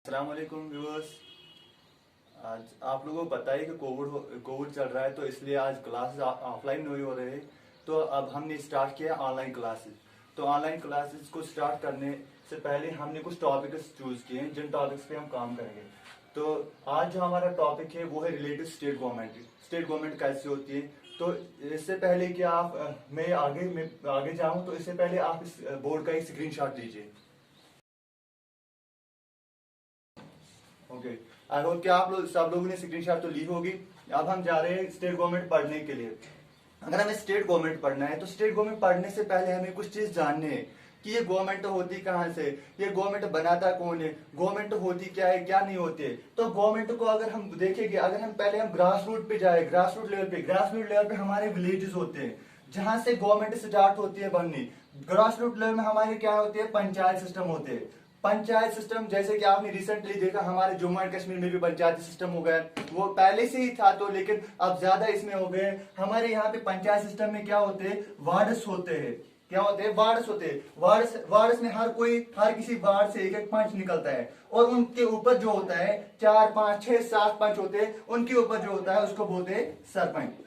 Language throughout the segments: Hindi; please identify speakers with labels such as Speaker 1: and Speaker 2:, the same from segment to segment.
Speaker 1: अस्सलाम वालेकुम व्यूअर्स। आज आप लोगों को पता है कि कोविड चल रहा है, तो इसलिए आज क्लासेस ऑफलाइन नहीं हो रहे हैं। तो अब हमने स्टार्ट किया ऑनलाइन क्लासेस। तो ऑनलाइन क्लासेस को स्टार्ट करने से पहले हमने कुछ टॉपिक्स चूज किए हैं जिन टॉपिक्स पे हम काम करेंगे। तो आज जो हमारा टॉपिक है वो है related state government. State government कैसे होती है। तो इससे पहले कि मैं आगे जाऊं, तो इससे पहले आप इस बोर्ड का एक स्क्रीनशॉट लीजिए। ओके, आई होप कि आप लोग सब लोगों ने स्क्रीनशॉट तो ली होगी। अब हम जा रहे हैं स्टेट गवर्नमेंट पढ़ने के लिए। अगर हमें स्टेट गवर्नमेंट पढ़ना है तो स्टेट गवर्नमेंट पढ़ने से पहले हमें कुछ चीज जाननी है कि ये गवर्नमेंट होती कहाँ से, ये गवर्नमेंट बनाता कौन है, गवर्नमेंट होती क्या है क्या नहीं होती है। तो गवर्नमेंट को अगर हम देखेंगे, अगर हम पहले हम ग्रास रूट पे जाए, ग्रास रूट लेवल पे हमारे विलेजेस होते हैं जहां से गवर्नमेंट स्टार्ट होती है बननी। ग्रास रूट लेवल में हमारे क्या होते हैं, पंचायत सिस्टम होते हैं। पंचायत सिस्टम जैसे कि आपने रिसेंटली देखा हमारे जम्मू एंड कश्मीर में भी पंचायत सिस्टम हो गया। वो पहले से ही था तो, लेकिन अब ज्यादा इसमें हो गए। हमारे यहाँ पे पंचायत सिस्टम में क्या होते हैं, वार्ड्स होते हैं। क्या होते हैं, वार्ड्स होते हैं। वार्ड्स में हर किसी वार्ड से एक एक पंच निकलता है, और उनके ऊपर जो होता है 4 5 6 7 पंच होते हैं। उनके ऊपर जो होता है उसको बोलते हैं सरपंच।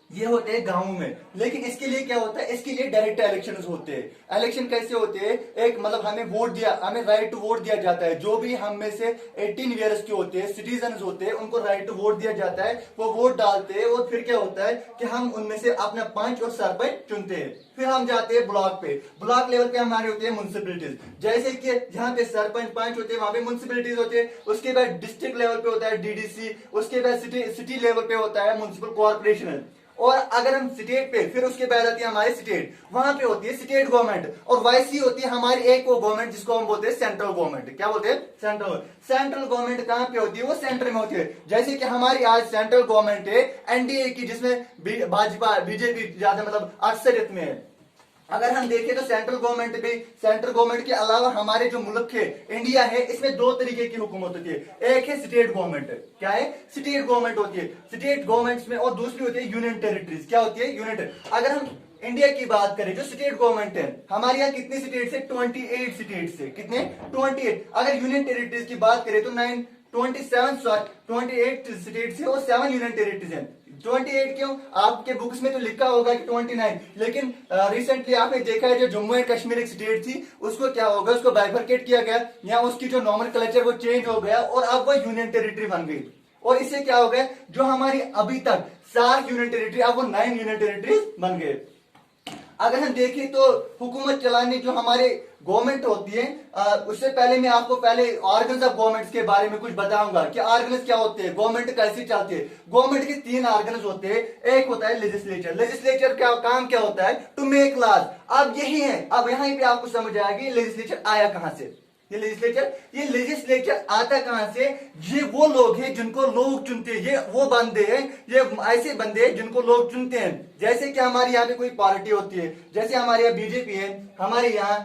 Speaker 1: ये होते हैं गांव में। लेकिन इसके लिए क्या होता है, इसके लिए डायरेक्ट इलेक्शन होते हैं। इलेक्शन कैसे होते हैं, एक मतलब हमें राइट टू वोट दिया जाता है। जो भी हम में से 18 ईयर्स के होते हैं, सिटीजन होते हैं, उनको राइट टू वोट दिया जाता है। वो वोट डालते हैं और फिर क्या होता है कि हम उनमें से अपना पंच और सरपंच चुनते हैं। फिर हम जाते हैं ब्लॉक पे। ब्लॉक लेवल पे हमारे होते हैं म्युनिसिपैलिटीज। जैसे कि जहाँ पे सरपंच पंच होते हैं वहां पे म्युनिसिपैलिटीज होते हैं। उसके बाद डिस्ट्रिक्ट लेवल पे होता है डीडीसी। उसके बाद सिटी लेवल पे होता है म्युनिसिपल कॉर्पोरेशन। और अगर हम स्टेट पे, फिर उसके बाद आती है हमारी स्टेट, वहां पे होती है स्टेट गवर्नमेंट। और वैसी होती है हमारी एक वो गवर्नमेंट जिसको हम बोलते हैं सेंट्रल गवर्नमेंट। क्या बोलते हैं, सेंट्रल गवर्नमेंट कहां पे होती है, वो सेंटर में होती है। जैसे कि हमारी आज सेंट्रल गवर्नमेंट है एनडीए की, जिसमें भाजपा बीजेपी ज्यादा मतलब अक्सरियत में है। अगर हम देखें तो सेंट्रल गवर्नमेंट के अलावा हमारे जो मुल्क है इंडिया है, इसमें दो तरीके की हुकूमत होती है। एक है स्टेट गवर्नमेंट। क्या है, स्टेट गवर्नमेंट होती है स्टेट गवर्नमेंट में, और दूसरी होती है यूनियन टेरिटरीज। क्या होती है, यूनियन। अगर हम इंडिया की बात करें, जो स्टेट गवर्नमेंट है हमारे यहाँ कितनी स्टेट से, 28 स्टेट से। कितने, 28। अगर यूनियन टेरिटरीज की बात करें तो 28 स्टेट से और 7 यूनियन टेरिटरीज है। 28 क्यों, आपके बुक्स में तो लिखा होगा कि 29, लेकिन रिसेंटली आपने देखा है जो जम्मू एंड कश्मीर एक स्टेट थी, उसको क्या होगा, उसको बाइफरकेट किया गया, या उसकी जो नॉर्मल कल्चर वो चेंज हो गया और अब वो यूनियन टेरिटरी बन गई। और इससे क्या हो गया, जो हमारी अभी तक 7 यूनियन टेरिटरी, अब वो 9 यूनियन टेरिटरीज बन गए। अगर हम देखें तो हुकूमत चलाने जो हमारे गवर्नमेंट होती है, उससे पहले मैं आपको पहले ऑर्गन्स ऑफ गवर्नमेंट के बारे में कुछ बताऊंगा कि ऑर्गन्स क्या होते हैं, गवर्नमेंट कैसे चलती है। गवर्नमेंट के 3 ऑर्गन्स होते हैं। एक होता है लेजिस्लेचर। लेजिस्लेचर का काम क्या होता है, टू मेक लॉज। अब यही है, अब यहाँ पे आपको समझ आएगी लेजिस्लेचर आया कहां से। ये लेजिस्लेचर आता कहां से, ये वो लोग हैं जिनको लोग चुनते हैं। ये वो बंदे हैं, ये ऐसे बंदे हैं जिनको लोग चुनते हैं। जैसे कि हमारे यहाँ पे कोई पार्टी होती है, जैसे हमारे यहाँ बीजेपी है, हमारे यहाँ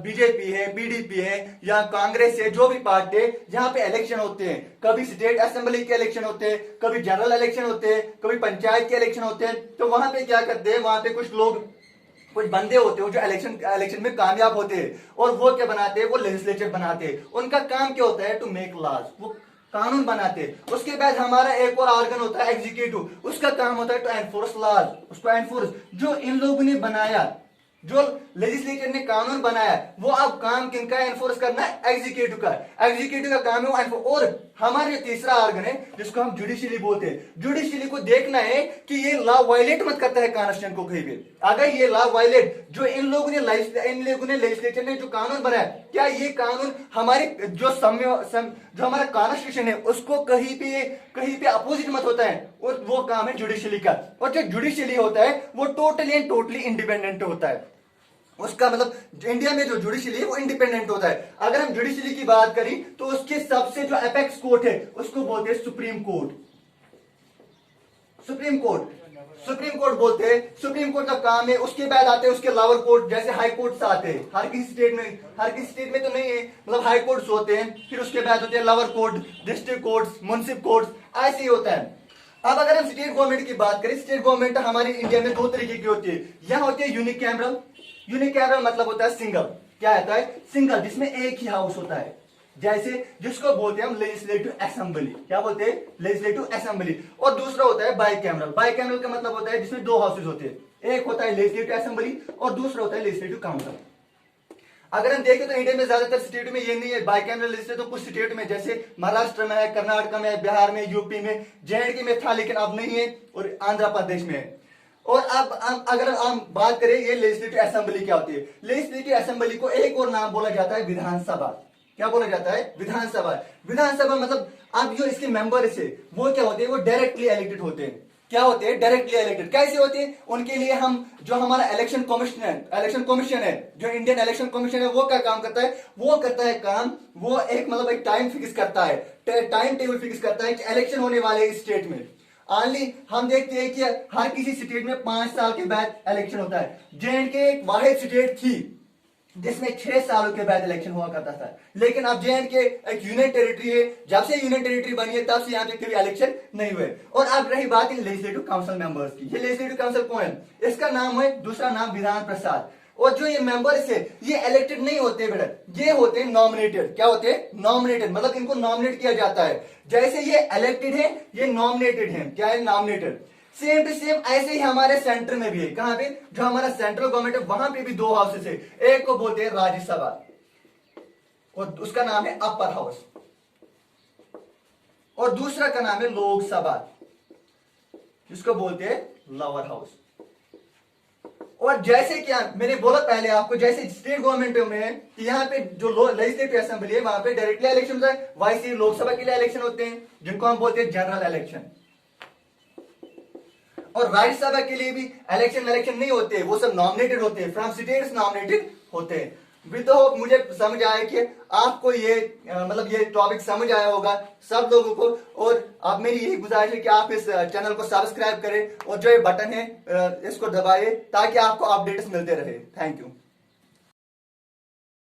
Speaker 1: बीजेपी है, पीडीपी है, या कांग्रेस है, जो भी पार्टी है, यहाँ पे इलेक्शन होते हैं। कभी स्टेट असेंबली के इलेक्शन होते हैं, कभी जनरल इलेक्शन होते हैं, कभी पंचायत के इलेक्शन होते हैं। तो वहां पे क्या करते हैं, वहां पे कुछ बंदे होते हैं जो इलेक्शन में कामयाब होते हैं, और वो क्या बनाते हैं, वो लेजिस्लेचर बनाते हैं। उनका काम क्या होता है, टू मेक लॉज, वो कानून बनाते हैं। उसके बाद हमारा एक और ऑर्गन होता है एग्जीक्यूटिव। उसका काम होता है टू एनफोर्स लॉज, उसको एनफोर्स। जो इन लोगों ने बनाया, जो लेजिस्लेचर ने कानून बनाया, वो अब काम किनका एनफोर्स करना है, एग्जीक्यूटिव का। एग्जीक्यूटिव का काम है वो। और हमारे तीसरा ऑर्गन है जिसको हम जुडिशियली बोलते हैं। जुडिशियली को देखना है कि ये लॉ वायलेट मत करता है कॉन्स्टिट्यूशन को कहीं भी। अगर ये लॉ वायलेट, जो इन लोगों ने लेजिस्लेचर ने जो कानून बनाया, क्या ये कानून हमारे जो हमारा कॉन्स्टिट्यूशन है उसको कहीं पे अपोजिट मत होता है, और वो काम है जुडिशियली का। और जो जुडिशियली होता है वो टोटली एंड टोटली इंडिपेंडेंट होता है। उसका मतलब इंडिया में जो जुडिशियली है वो इंडिपेंडेंट होता है। अगर हम जुडिशियली की बात करें तो उसके सबसे जो एपेक्स कोर्ट है उसको बोलते हैं सुप्रीम कोर्ट। सुप्रीम कोर्ट बोलते हैं। सुप्रीम कोर्ट का काम है। उसके बाद आते हैं उसके लोअर कोर्ट, जैसे हाई कोर्ट्स आते हैं। हर किसी स्टेट में तो नहीं है, मतलब हाई कोर्ट्स होते हैं। फिर उसके बाद होते हैं lower court, district courts, municipal courts, ऐसे ही होता है। अब अगर हम स्टेट गवर्नमेंट की बात करें, स्टेट गवर्नमेंट हमारे इंडिया में 2 तरीके की होती है। यहाँ होती है यूनिकैमरल मतलब होता है सिंगल। क्या होता है, सिंगल, जिसमें एक ही हाउस होता है। जैसे जिसको बोलते हैं हम लेजिस्लेटिव असेंबली। क्या बोलते हैं? Legislative assembly. और दूसरा होता है बाइकैमरल। बाइकैमरल का मतलब होता है जिसमें दो हाउसेज होते हैं, एक होता है लेजिस्लेटिव असेंबली और दूसरा होता है लेजिस्लेटिव काउंसिल। अगर हम देखें तो इंडिया में ज्यादातर स्टेट में ये नहीं है बाइकैमरल लेजिस्लेचर, तो कुछ स्टेट में जैसे महाराष्ट्र में है, कर्नाटक में है, बिहार में, यूपी में, जेएंडके में था लेकिन अब नहीं है, और आंध्र प्रदेश में है। और अब अगर हम बात करें ये लेजिस्लेटिव असेंबली क्या होती है, लेजिस्लेटिव असेंबली को एक और नाम बोला जाता है विधानसभा। क्या बोला जाता है? विधानसभा। विधानसभा मतलब अब जो इसके मेंबर्स है वो क्या होते हैं? वो डायरेक्टली इलेक्टेड होते हैं। क्या होते हैं? Directly elected. कैसे होते हैं? उनके लिए हम जो हमारा इलेक्शन कमीशन है, जो इंडियन इलेक्शन कमीशन है, वो क्या काम करता है? वो करता है काम, वो एक मतलब एक टाइम फिक्स करता है, टाइम टेबल फिक्स करता है कि इलेक्शन होने वाले इस स्टेट में। ऑनली हम देखते हैं कि हर किसी स्टेट में 5 साल के बाद इलेक्शन होता है। जेएंडके एक वाहिद स्टेट थी जिसमें 6 सालों के बाद इलेक्शन हुआ करता था, लेकिन अब जेएंडके एक यूनियन टेरिटरी है, जब से यूनियन टेरिटरी बनी है तब से यहाँ पे कभी इलेक्शन नहीं हुए। और अब रही बात लेजिस्लेटिव काउंसिल मेंबर्स की। ये लेजिस्लेटिव काउंसिल कौन है? इसका नाम है, दूसरा नाम विधान प्रसाद। और जो ये मेंबर्स है ये इलेक्टेड नहीं होते बेटा, ये होते हैं नॉमिनेटेड। क्या होते हैं? नॉमिनेटेड। मतलब इनको नॉमिनेट किया जाता है। जैसे ये इलेक्टेड है, ये नॉमिनेटेड है। क्या है? नॉमिनेटेड। सेम टू सेम ऐसे ही हमारे सेंटर में भी है। कहां पे? जो हमारा सेंट्रल गवर्नमेंट है वहां पे भी 2 हाउसेस है, एक को बोलते हैं राज्यसभा और उसका नाम है अपर हाउस, और दूसरा का नाम है लोकसभा जिसको बोलते हैं लोअर हाउस। और जैसे क्या मैंने बोला पहले आपको, जैसे स्टेट गवर्नमेंट में है कि यहाँ पे जो लेजिस्लेटिव असेंबली है वहां पे डायरेक्टली इलेक्शन होता है, वैसे लोकसभा के लिए इलेक्शन होते हैं जिनको हम बोलते हैं जनरल इलेक्शन। और राज्यसभा के लिए भी इलेक्शन नहीं होते, वो सब नॉमिनेटेड होते हैं, फ्रॉम स्टेट्स नॉमिनेटेड होते हैं। विद होप मुझे समझ आया कि आपको ये मतलब ये टॉपिक समझ आया होगा सब लोगों को। और अब मेरी यही गुजारिश है कि आप इस चैनल को सब्सक्राइब करें और जो ये बटन है इसको दबाइए ताकि आपको अपडेट्स मिलते रहे। Thank you.